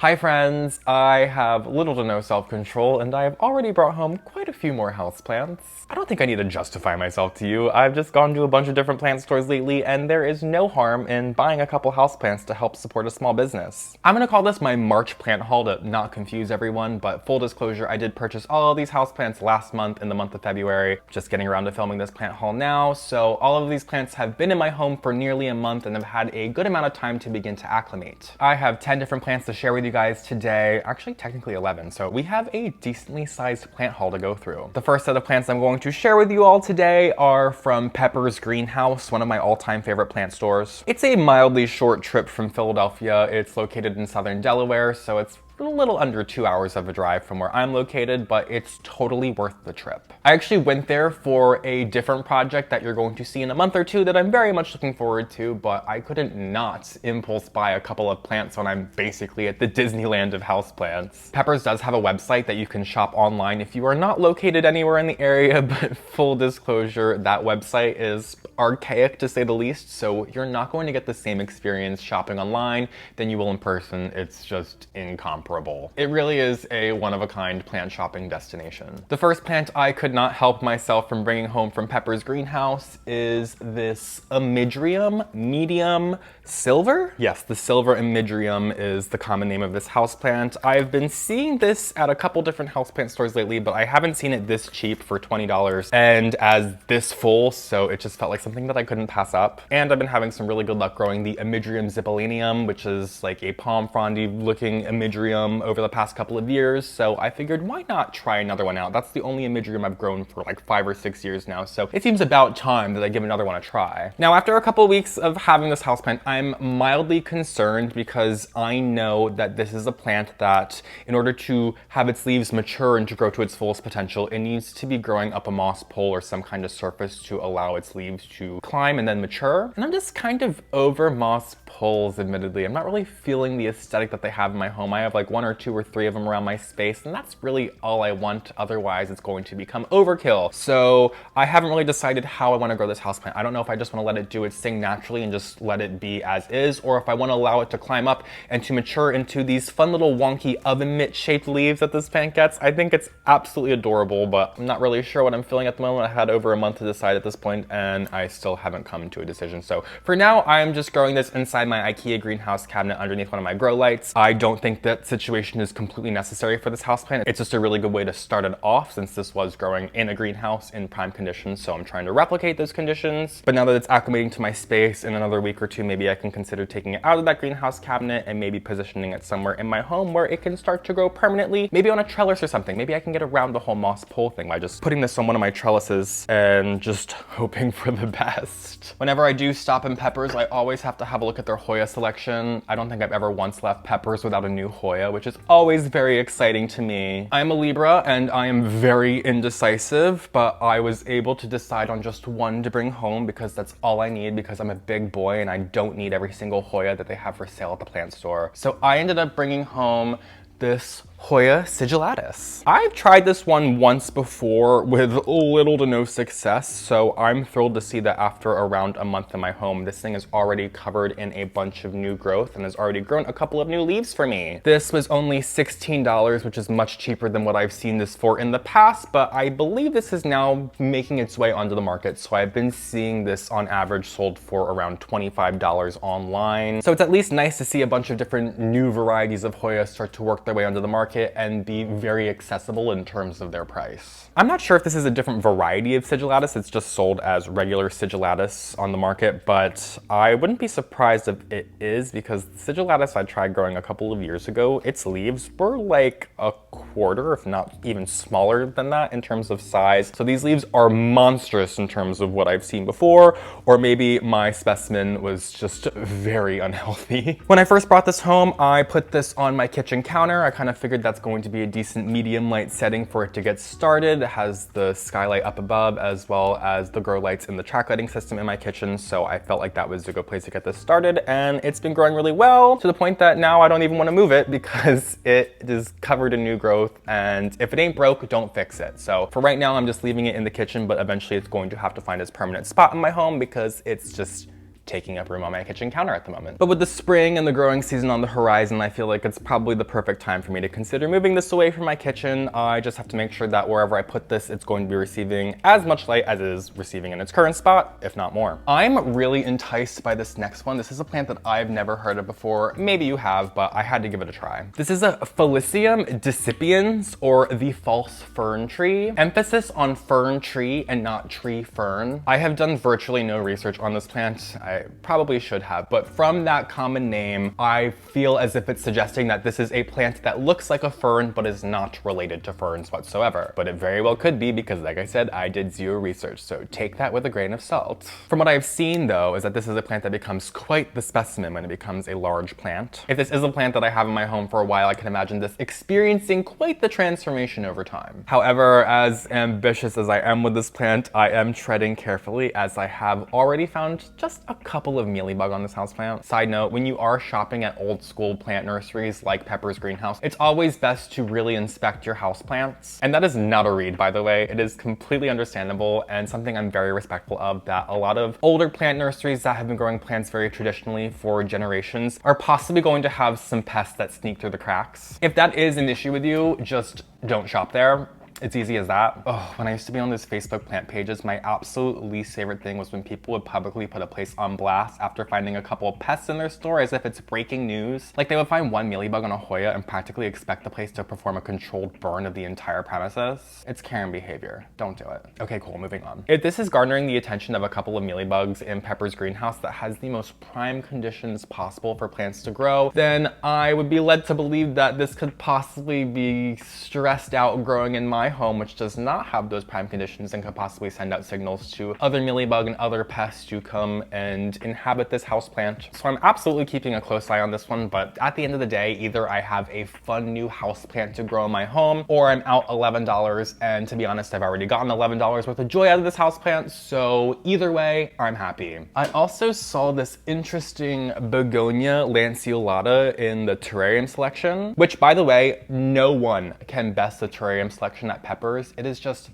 Hi friends, I have little to no self-control and I have already brought home quite a few more houseplants. I don't think I need to justify myself to you. I've just gone to a bunch of different plant stores lately and there is no harm in buying a couple houseplants to help support a small business. I'm gonna call this my March plant haul to not confuse everyone, but full disclosure, I did purchase all of these houseplants last month in the month of February. Just getting around to filming this plant haul now, so all of these plants have been in my home for nearly a month and have had a good amount of time to begin to acclimate. I have 10 different plants to share with you guys today, actually technically 11, so we have a decently sized plant haul to go through. The first set of plants I'm going to share with you all today are from Pepper's Greenhouse, one of my all-time favorite plant stores. It's a mildly short trip from Philadelphia. It's located in southern Delaware, so it's a little under 2 hours of a drive from where I'm located, but it's totally worth the trip. I actually went there for a different project that you're going to see in a month or two that I'm very much looking forward to, but I couldn't not impulse buy a couple of plants when I'm basically at the Disneyland of houseplants. Pepper's does have a website that you can shop online if you are not located anywhere in the area, but full disclosure, that website is archaic to say the least, so you're not going to get the same experience shopping online than you will in person. It's just incomparable. It really is a one-of-a-kind plant shopping destination. The first plant I could not help myself from bringing home from Pepper's Greenhouse is this Amydrium medium silver? Yes, the silver Amydrium is the common name of this houseplant. I've been seeing this at a couple different houseplant stores lately, but I haven't seen it this cheap for $20 and as this full, so it just felt like something that I couldn't pass up. And I've been having some really good luck growing the Amydrium zippalaneum, which is like a palm frondy looking Amydrium over the past couple of years, so I figured why not try another one out. That's the only Amydrium I've grown for like 5 or 6 years now, so it seems about time that I give another one a try. Now, after a couple of weeks of having this houseplant, I'm mildly concerned because I know that this is a plant that, in order to have its leaves mature and to grow to its fullest potential, it needs to be growing up a moss pole or some kind of surface to allow its leaves to climb and then mature. And I'm just kind of over moss poles, admittedly. I'm not really feeling the aesthetic that they have in my home. I have like 1 or 2 or 3 of them around my space, and that's really all I want. Otherwise, it's going to become overkill. So I haven't really decided how I want to grow this houseplant. I don't know if I just want to let it do its thing naturally and just let it be as is, or if I want to allow it to climb up and to mature into these fun little wonky oven mitt shaped leaves that this plant gets. I think it's absolutely adorable, but I'm not really sure what I'm feeling at the moment. I had over a month to decide at this point, and I still haven't come to a decision. So for now, I'm just growing this inside my IKEA greenhouse cabinet underneath one of my grow lights. I don't think that situation is completely necessary for this houseplant. It's just a really good way to start it off, since this was growing in a greenhouse in prime conditions, so I'm trying to replicate those conditions. But now that it's acclimating to my space, in another week or two, maybe I can consider taking it out of that greenhouse cabinet and maybe positioning it somewhere in my home where it can start to grow permanently, maybe on a trellis or something. Maybe I can get around the whole moss pole thing by just putting this on one of my trellises and just hoping for the best. Whenever I do stop in Pepper's, I always have to have a look at their Hoya selection. I don't think I've ever once left Pepper's without a new Hoya, which is always very exciting to me. I'm a Libra and I am very indecisive, but I was able to decide on just one to bring home because that's all I need, because I'm a big boy and I don't need every single Hoya that they have for sale at the plant store. So I ended up bringing home this Hoya Cigillatis. I've tried this one once before with little to no success, so I'm thrilled to see that after around a month in my home, this thing is already covered in a bunch of new growth and has already grown a couple of new leaves for me. This was only $16, which is much cheaper than what I've seen this for in the past, but I believe this is now making its way onto the market, so I've been seeing this on average sold for around $25 online. So it's at least nice to see a bunch of different new varieties of Hoya start to work their way onto the market and be very accessible in terms of their price. I'm not sure if this is a different variety of Sigillatis. It's just sold as regular Sigillatis on the market, but I wouldn't be surprised if it is, because Sigillatis I tried growing a couple of years ago, its leaves were like a quarter, if not even smaller than that in terms of size. So these leaves are monstrous in terms of what I've seen before, or maybe my specimen was just very unhealthy. When I first brought this home, I put this on my kitchen counter. I kind of figured that's going to be a decent medium light setting for it to get started. It has the skylight up above as well as the grow lights in the track lighting system in my kitchen, so I felt like that was a good place to get this started, and it's been growing really well to the point that now I don't even want to move it because it is covered in new growth, and if it ain't broke, don't fix it. So for right now, I'm just leaving it in the kitchen, but eventually it's going to have to find its permanent spot in my home because it's just taking up room on my kitchen counter at the moment. But with the spring and the growing season on the horizon, I feel like it's probably the perfect time for me to consider moving this away from my kitchen. I just have to make sure that wherever I put this, it's going to be receiving as much light as it is receiving in its current spot, if not more. I'm really enticed by this next one. This is a plant that I've never heard of before. Maybe you have, but I had to give it a try. This is a Filicium decipiens, or the false fern tree. Emphasis on fern tree and not tree fern. I have done virtually no research on this plant. I probably should have, but from that common name, I feel as if it's suggesting that this is a plant that looks like a fern but is not related to ferns whatsoever. But it very well could be because, like I said, I did zero research, so take that with a grain of salt. From what I've seen though, is that this is a plant that becomes quite the specimen when it becomes a large plant. If this is a plant that I have in my home for a while, I can imagine this experiencing quite the transformation over time. However, as ambitious as I am with this plant, I am treading carefully as I have already found just a couple of mealybug on this houseplant. Side note, when you are shopping at old school plant nurseries like Pepper's Greenhouse, it's always best to really inspect your houseplants. And that is not a read, by the way. It is completely understandable and something I'm very respectful of, that a lot of older plant nurseries that have been growing plants very traditionally for generations are possibly going to have some pests that sneak through the cracks. If that is an issue with you, just don't shop there. It's easy as that. Oh, when I used to be on those Facebook plant pages, my absolute least favorite thing was when people would publicly put a place on blast after finding a couple of pests in their store as if it's breaking news. Like they would find one mealybug on a Hoya and practically expect the place to perform a controlled burn of the entire premises. It's Karen behavior. Don't do it. Okay, cool, moving on. If this is garnering the attention of a couple of mealybugs in Pepper's greenhouse that has the most prime conditions possible for plants to grow, then I would be led to believe that this could possibly be stressed out growing in my home, which does not have those prime conditions and could possibly send out signals to other mealybug and other pests to come and inhabit this houseplant. So I'm absolutely keeping a close eye on this one, but at the end of the day, either I have a fun new houseplant to grow in my home, or I'm out $11, and to be honest, I've already gotten $11 worth of joy out of this houseplant, so either way, I'm happy. I also saw this interesting Begonia lanceolata in the terrarium selection, which, by the way, no one can best the terrarium selection at Peppers. It is just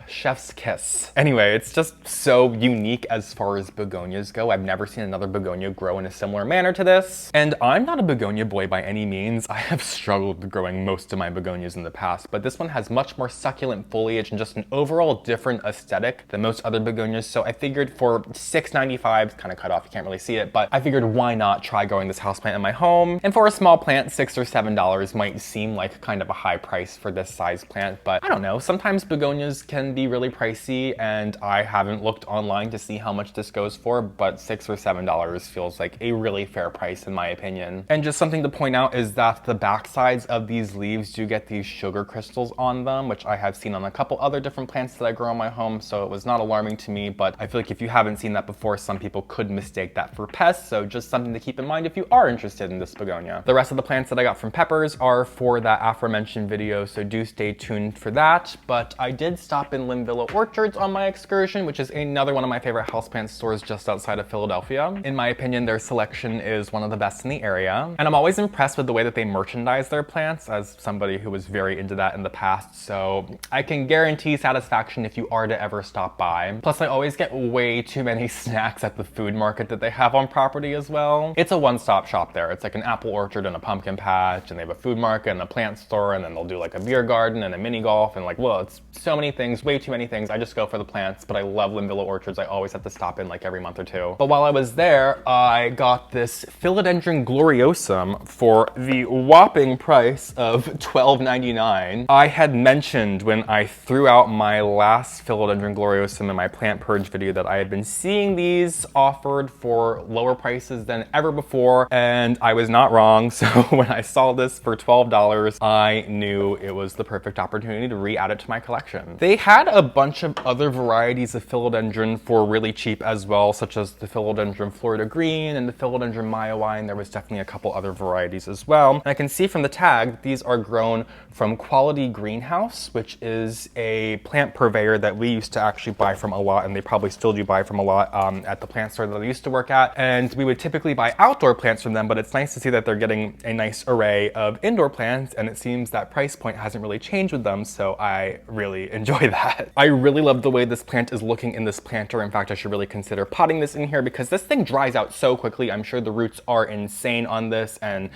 chef's kiss. Anyway, it's just so unique as far as begonias go. I've never seen another begonia grow in a similar manner to this. And I'm not a begonia boy by any means. I have struggled with growing most of my begonias in the past, but this one has much more succulent foliage and just an overall different aesthetic than most other begonias. So I figured for $6.95, it's kind of cut off, you can't really see it, but I figured why not try growing this houseplant in my home? And for a small plant, $6 or $7 might seem like kind of a high price for this size plant, but I don't know, sometimes begonias can be really pricey, and I haven't looked online to see how much this goes for, but $6 or $7 feels like a really fair price in my opinion. And just something to point out is that the backsides of these leaves do get these sugar crystals on them, which I have seen on a couple other different plants that I grow in my home, so it was not alarming to me, but I feel like if you haven't seen that before, some people could mistake that for pests, so just something to keep in mind if you are interested in this begonia. The rest of the plants that I got from Peppers are for that aforementioned video, so do stay tuned for that, but I did stop in Linvilla Orchards on my excursion, which is another one of my favorite houseplant stores just outside of Philadelphia. In my opinion, their selection is one of the best in the area, and I'm always impressed with the way that they merchandise their plants as somebody who was very into that in the past, so I can guarantee satisfaction if you are to ever stop by. Plus, I always get way too many snacks at the food market that they have on property as well. It's a one-stop shop there. It's like an apple orchard and a pumpkin patch, and they have a food market and a plant store, and then they'll do like a beer garden and a mini golf, and like, well, it's so many things, way too many things. I just go for the plants, but I love Linvilla Orchards. I always have to stop in like every month or two. But while I was there, I got this Philodendron Gloriosum for the whopping price of $12.99. I had mentioned when I threw out my last Philodendron Gloriosum in my plant purge video that I had been seeing these offered for lower prices than ever before, and I was not wrong. So when I saw this for $12, I knew it was the perfect opportunity to re-add it to my collection. They had a bunch of other varieties of philodendron for really cheap as well, such as the Philodendron Florida Green and the Philodendron Maiawine. There was definitely a couple other varieties as well. And I can see from the tag that these are grown from Quality Greenhouse, which is a plant purveyor that we used to actually buy from a lot, and they probably still do buy from a lot at the plant store that I used to work at. And we would typically buy outdoor plants from them, but it's nice to see that they're getting a nice array of indoor plants, and it seems that price point hasn't really changed with them, so I really enjoy enjoy that. I really love the way this plant is looking in this planter. In fact, I should really consider potting this in here because this thing dries out so quickly. I'm sure the roots are insane on this, and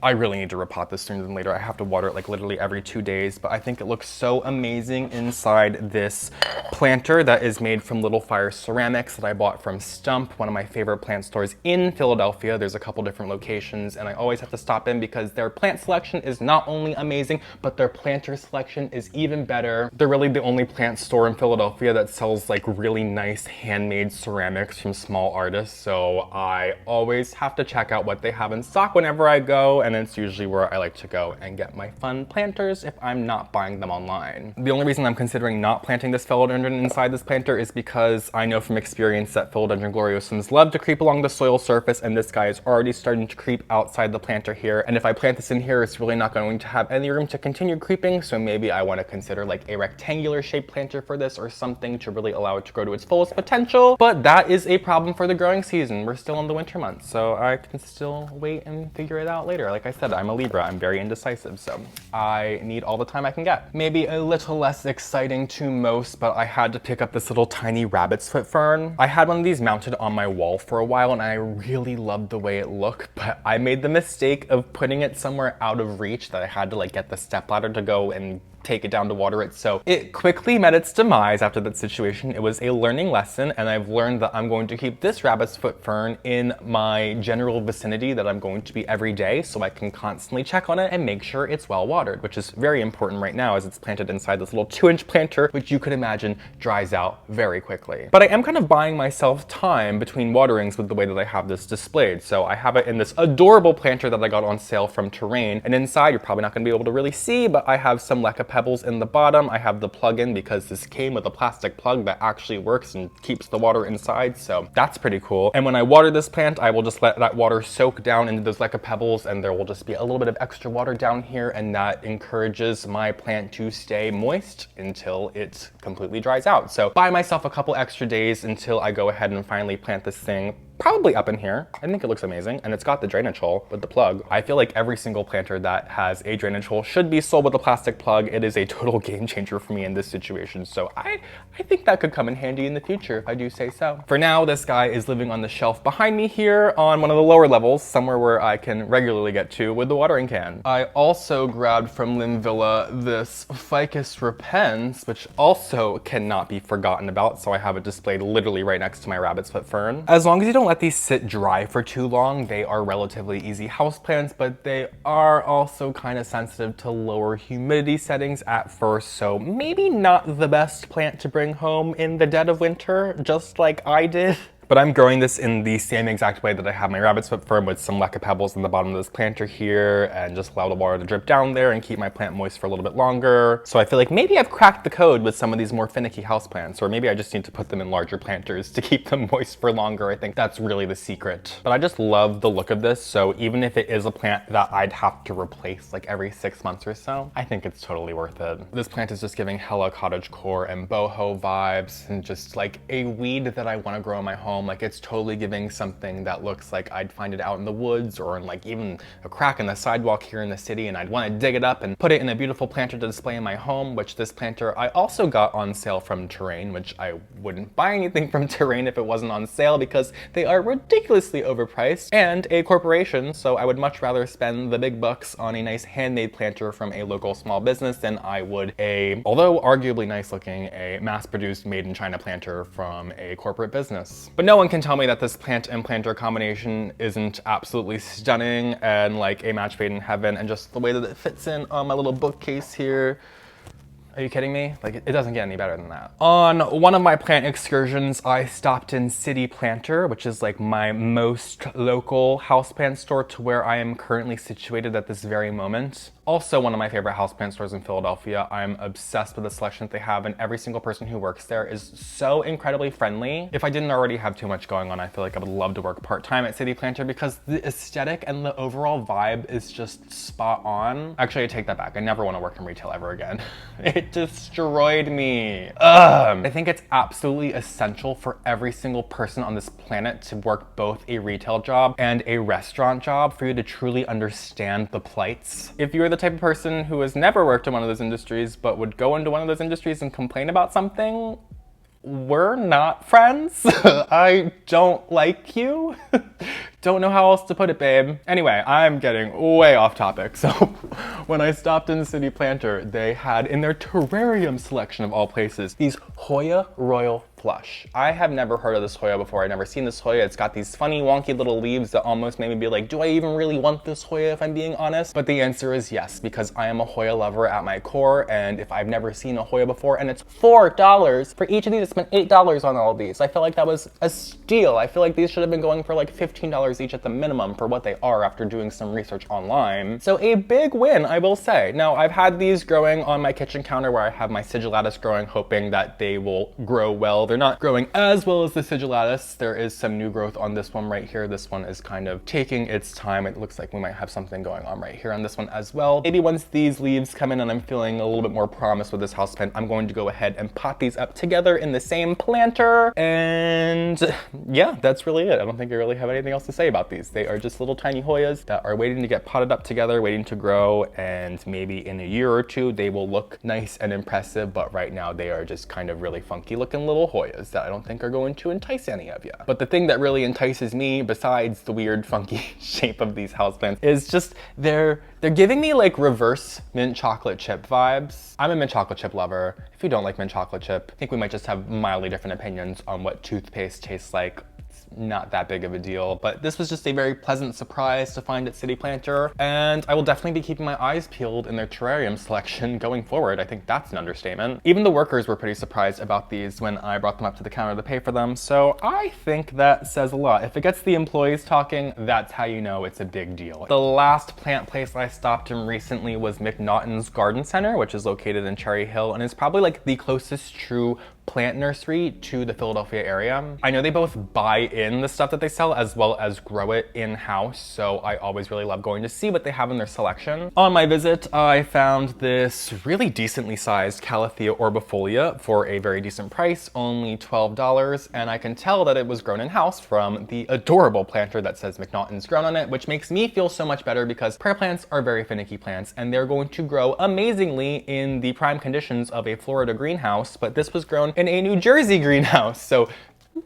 I really need to repot this sooner than later. I have to water it like literally every 2 days, but I think it looks so amazing inside this planter that is made from Little Fire ceramics that I bought from Stump, one of my favorite plant stores in Philadelphia. There's a couple different locations, and I always have to stop in because their plant selection is not only amazing, but their planter selection is even better. They're really the only plant store in Philadelphia that sells like really nice handmade ceramics from small artists, so I always have to check out what they have in stock whenever I go. And it's usually where I like to go and get my fun planters if I'm not buying them online. The only reason I'm considering not planting this philodendron inside this planter is because I know from experience that Philodendron gloriosums love to creep along the soil surface, and this guy is already starting to creep outside the planter here. And if I plant this in here, it's really not going to have any room to continue creeping, so maybe I want to consider like a rectangular shaped planter for this or something to really allow it to grow to its fullest potential. But that is a problem for the growing season. We're still in the winter months, so I can still wait and figure it out later. Like I said, I'm a Libra, I'm very indecisive, so I need all the time I can get. Maybe a little less exciting to most, but I had to pick up this little tiny rabbit's foot fern. I had one of these mounted on my wall for a while and I really loved the way it looked, but I made the mistake of putting it somewhere out of reach that I had to like get the stepladder to go and take it down to water it. So it quickly met its demise after that situation. It was a learning lesson, and I've learned that I'm going to keep this rabbit's foot fern in my general vicinity that I'm going to be every day, so I can constantly check on it and make sure it's well watered, which is very important right now as it's planted inside this little 2-inch planter, which you could imagine dries out very quickly. But I am kind of buying myself time between waterings with the way that I have this displayed. So I have it in this adorable planter that I got on sale from Terrain, and inside you're probably not going to be able to really see, but I have some leca pebbles in the bottom. I have the plug-in because this came with a plastic plug that actually works and keeps the water inside, so that's pretty cool. And when I water this plant, I will just let that water soak down into those leca pebbles, and there will just be a little bit of extra water down here, and that encourages my plant to stay moist until it completely dries out. So buy myself a couple extra days until I go ahead and finally plant this thing probably up in here. I think it looks amazing, and it's got the drainage hole with the plug. I feel like every single planter that has a drainage hole should be sold with a plastic plug. It is a total game changer for me in this situation, so I think that could come in handy in the future if I do say so. For now, this guy is living on the shelf behind me here on one of the lower levels, somewhere where I can regularly get to with the watering can. I also grabbed from Linvilla this Ficus Repense, which also cannot be forgotten about, so I have it displayed literally right next to my rabbit's foot fern. As long as you don't let these sit dry for too long, they are relatively easy houseplants, but they are also kind of sensitive to lower humidity settings at first, so maybe not the best plant to bring home in the dead of winter, just like I did. But I'm growing this in the same exact way that I have my rabbit's foot fern, with some leca pebbles in the bottom of this planter here, and just allow the water to drip down there and keep my plant moist for a little bit longer. So I feel like maybe I've cracked the code with some of these more finicky houseplants, or maybe I just need to put them in larger planters to keep them moist for longer. I think that's really the secret. But I just love the look of this, so even if it is a plant that I'd have to replace like every 6 months or so, I think it's totally worth it. This plant is just giving hella cottagecore and boho vibes, and just like a weed that I want to grow in my home. Like, it's totally giving something that looks like I'd find it out in the woods or in like even a crack in the sidewalk here in the city, and I'd want to dig it up and put it in a beautiful planter to display in my home, which this planter I also got on sale from Terrain, which I wouldn't buy anything from Terrain if it wasn't on sale because they are ridiculously overpriced and a corporation, so I would much rather spend the big bucks on a nice handmade planter from a local small business than I would although arguably nice looking, a mass-produced made in China planter from a corporate business. But no one can tell me that this plant and planter combination isn't absolutely stunning and like a match made in heaven, and just the way that it fits in on my little bookcase here. Are you kidding me? Like, it doesn't get any better than that. On one of my plant excursions, I stopped in City Planter, which is like my most local houseplant store to where I am currently situated at this very moment. Also one of my favorite houseplant stores in Philadelphia. I'm obsessed with the selection that they have, and every single person who works there is so incredibly friendly. If I didn't already have too much going on, I feel like I would love to work part-time at City Planter because the aesthetic and the overall vibe is just spot on. Actually, I take that back. I never want to work in retail ever again. It It destroyed me. Ugh. I think it's absolutely essential for every single person on this planet to work both a retail job and a restaurant job for you to truly understand the plights. If you're the type of person who has never worked in one of those industries but would go into one of those industries and complain about something, we're not friends. I don't like you. Don't know how else to put it, babe. Anyway, I'm getting way off topic. So when I stopped in the City Planter, they had in their terrarium selection of all places, these Hoya Royal Flush. I have never heard of this Hoya before. I've never seen this Hoya. It's got these funny, wonky little leaves that almost made me be like, do I even really want this Hoya if I'm being honest? But the answer is yes, because I am a Hoya lover at my core, and if I've never seen a Hoya before, and it's $4 for each of these, I spent $8 on all of these. I feel like that was a steal. I feel like these should have been going for like $15 each at the minimum for what they are after doing some research online. So a big win, I will say. Now, I've had these growing on my kitchen counter where I have my sigillatis growing, hoping that they will grow well. They're not growing as well as the sigillatis. There is some new growth on this one right here. This one is kind of taking its time. It looks like we might have something going on right here on this one as well. Maybe once these leaves come in and I'm feeling a little bit more promise with this houseplant, I'm going to go ahead and pot these up together in the same planter. And yeah, that's really it. I don't think I really have anything else to say about these. They are just little tiny Hoyas that are waiting to get potted up together, waiting to grow, and maybe in a year or two they will look nice and impressive, but right now they are just kind of really funky looking little Hoyas that I don't think are going to entice any of you. But the thing that really entices me, besides the weird funky shape of these houseplants, is just they're giving me like reverse mint chocolate chip vibes. I'm a mint chocolate chip lover. If you don't like mint chocolate chip, I think we might just have mildly different opinions on what toothpaste tastes like. Not that big of a deal, but this was just a very pleasant surprise to find at City Planter, and I will definitely be keeping my eyes peeled in their terrarium selection going forward. I think that's an understatement. Even the workers were pretty surprised about these when I brought them up to the counter to pay for them, so I think that says a lot. If it gets the employees talking, that's how you know it's a big deal. The last plant place I stopped in recently was McNaughton's Garden Center, which is located in Cherry Hill, and is probably like the closest true plant nursery to the Philadelphia area. I know they both buy in the stuff that they sell as well as grow it in-house, so I always really love going to see what they have in their selection. On my visit, I found this really decently sized Calathea Orbifolia for a very decent price, only $12, and I can tell that it was grown in-house from the adorable planter that says McNaughton's grown on it, which makes me feel so much better because prayer plants are very finicky plants and they're going to grow amazingly in the prime conditions of a Florida greenhouse, but this was grown in a New Jersey greenhouse, so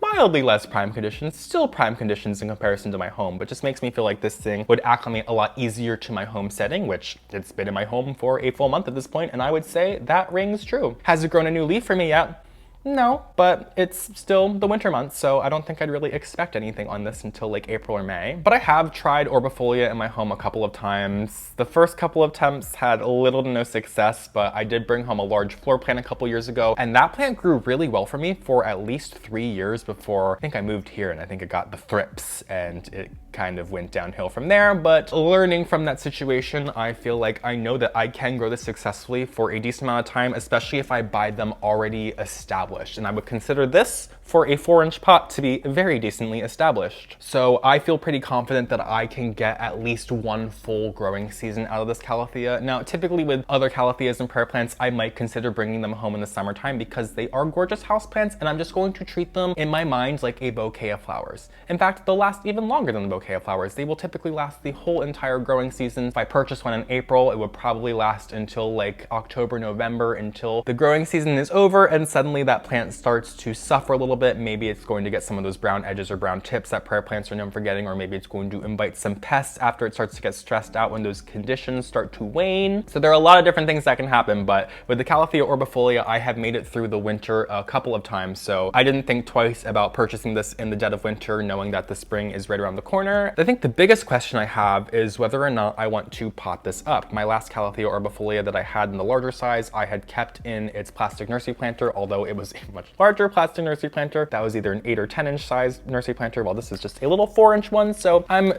mildly less prime conditions, still prime conditions in comparison to my home, but just makes me feel like this thing would acclimate a lot easier to my home setting, which it's been in my home for a full month at this point, and I would say that rings true. Has it grown a new leaf for me yet? No, but it's still the winter months, so I don't think I'd really expect anything on this until like April or May. But I have tried Orbifolia in my home a couple of times. The first couple of attempts had little to no success, but I did bring home a large floor plant a couple years ago, and that plant grew really well for me for at least 3 years before I think I moved here, and I think it got the thrips, and it kind of went downhill from there. But learning from that situation, I feel like I know that I can grow this successfully for a decent amount of time, especially if I buy them already established. And I would consider this for a 4-inch pot to be very decently established. So I feel pretty confident that I can get at least one full growing season out of this Calathea. Now, typically with other Calatheas and prayer plants, I might consider bringing them home in the summertime because they are gorgeous houseplants and I'm just going to treat them in my mind like a bouquet of flowers. In fact, they'll last even longer than the bouquet of flowers. They will typically last the whole entire growing season. If I purchase one in April, it would probably last until like October, November, until the growing season is over and suddenly that plant starts to suffer a little bit. Maybe it's going to get some of those brown edges or brown tips that prayer plants are known for getting, or maybe it's going to invite some pests after it starts to get stressed out when those conditions start to wane. So there are a lot of different things that can happen, but with the Calathea Orbifolia, I have made it through the winter a couple of times, so I didn't think twice about purchasing this in the dead of winter, knowing that the spring is right around the corner. I think the biggest question I have is whether or not I want to pot this up. My last Calathea Orbifolia that I had in the larger size, I had kept in its plastic nursery planter, although it was a much larger plastic nursery planter. That was either an 8 or 10-inch size nursery planter, while this is just a little 4-inch one. So I'm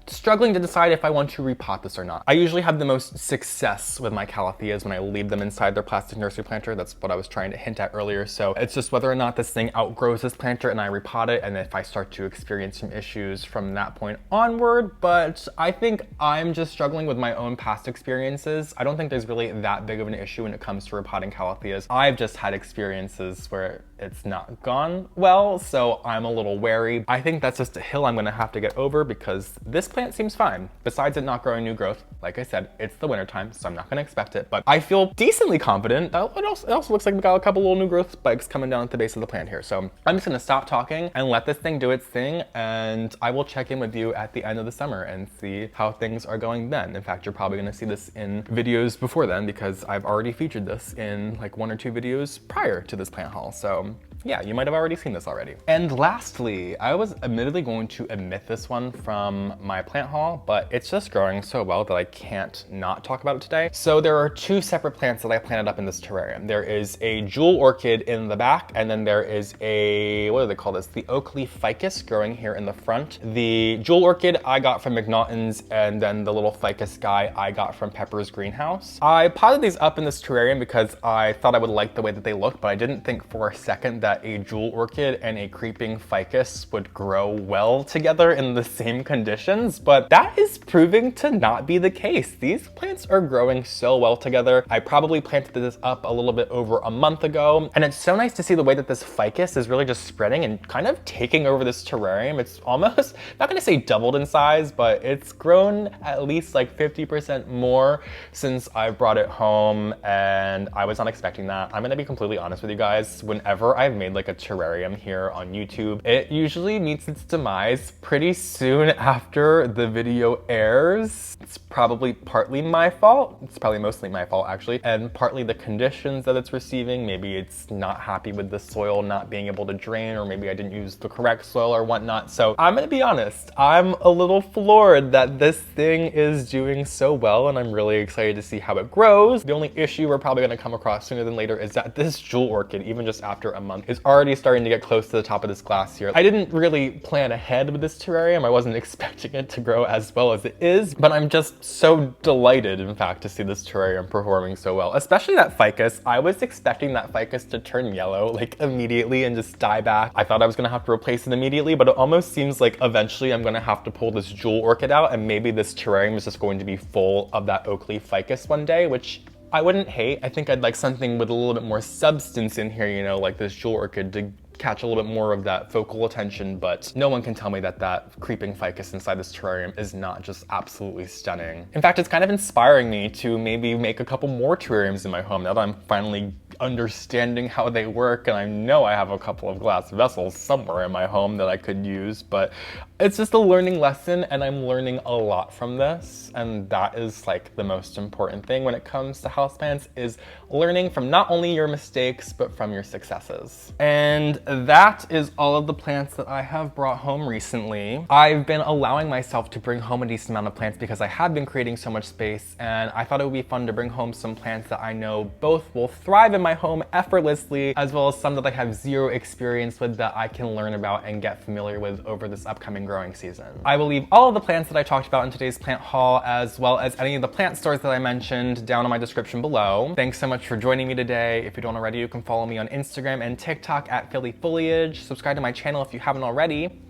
struggling to decide if I want to repot this or not. I usually have the most success with my Calatheas when I leave them inside their plastic nursery planter. That's what I was trying to hint at earlier. So it's just whether or not this thing outgrows this planter and I repot it, and if I start to experience some issues from that point onward. But I think I'm just struggling with my own past experiences. I don't think there's really that big of an issue when it comes to repotting Calatheas. I've just had experiences where it's not gone well, so I'm a little wary. I think that's just a hill I'm gonna have to get over because this plant seems fine. Besides it not growing new growth, like I said, it's the winter time, so I'm not gonna expect it, but I feel decently confident. It also looks like we got a couple little new growth spikes coming down at the base of the plant here. So I'm just gonna stop talking and let this thing do its thing, and I will check in with you at the end of the summer and see how things are going then. In fact, you're probably gonna see this in videos before then because I've already featured this in like 1 or 2 videos prior to this plant haul. So yeah, you might have already seen this already. And lastly, I was admittedly going to omit this one from my plant haul, but it's just growing so well that I can't not talk about it today. So there are 2 separate plants that I planted up in this terrarium. There is a jewel orchid in the back, and then there is a, what do they call this? The Oakley ficus growing here in the front. The jewel orchid I got from McNaughton's, and then the little ficus guy I got from Pepper's greenhouse. I potted these up in this terrarium because I thought I would like the way that they look, but I didn't think for a second that a jewel orchid and a creeping ficus would grow well together in the same conditions, but that is proving to not be the case. These plants are growing so well together. I probably planted this up a little bit over a month ago, and it's so nice to see the way that this ficus is really just spreading and kind of taking over this terrarium. It's almost, not gonna say doubled in size, but it's grown at least like 50% more since I brought it home, and I was not expecting that. I'm gonna be completely honest with you guys. Whenever I've made like a terrarium here on YouTube, it usually meets its demise pretty soon after the video airs. It's probably partly my fault. It's probably mostly my fault actually, and partly the conditions that it's receiving. Maybe it's not happy with the soil not being able to drain, or maybe I didn't use the correct soil or whatnot. So I'm gonna be honest, I'm a little floored that this thing is doing so well, and I'm really excited to see how it grows. The only issue we're probably gonna come across sooner than later is that this jewel orchid, even just after a month, is already starting to get close to the top of this glass here. I didn't really plan ahead with this terrarium. I wasn't expecting it to grow as well as it is, but I'm just so delighted, in fact, to see this terrarium performing so well, especially that ficus. I was expecting that ficus to turn yellow like immediately and just die back. I thought I was gonna have to replace it immediately, but it almost seems like eventually I'm gonna have to pull this jewel orchid out, and maybe this terrarium is just going to be full of that Oakley ficus one day, which I wouldn't hate. I think I'd like something with a little bit more substance in here, you know, like this jewel orchid to catch a little bit more of that focal attention, but no one can tell me that that creeping ficus inside this terrarium is not just absolutely stunning. In fact, it's kind of inspiring me to maybe make a couple more terrariums in my home now that I'm finally understanding how they work, and I know I have a couple of glass vessels somewhere in my home that I could use, but it's just a learning lesson, and I'm learning a lot from this, and that is like the most important thing when it comes to houseplants, is learning from not only your mistakes, but from your successes. And that is all of the plants that I have brought home recently. I've been allowing myself to bring home a decent amount of plants because I have been creating so much space, and I thought it would be fun to bring home some plants that I know both will thrive in my home effortlessly, as well as some that I have zero experience with that I can learn about and get familiar with over this upcoming growing season. I will leave all of the plants that I talked about in today's plant haul, as well as any of the plant stores that I mentioned, down in my description below. Thanks so much for joining me today. If you don't already, you can follow me on Instagram and TikTok at phillyfoliage. Subscribe to my channel if you haven't already,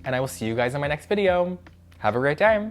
and I will see you guys in my next video. Have a great day.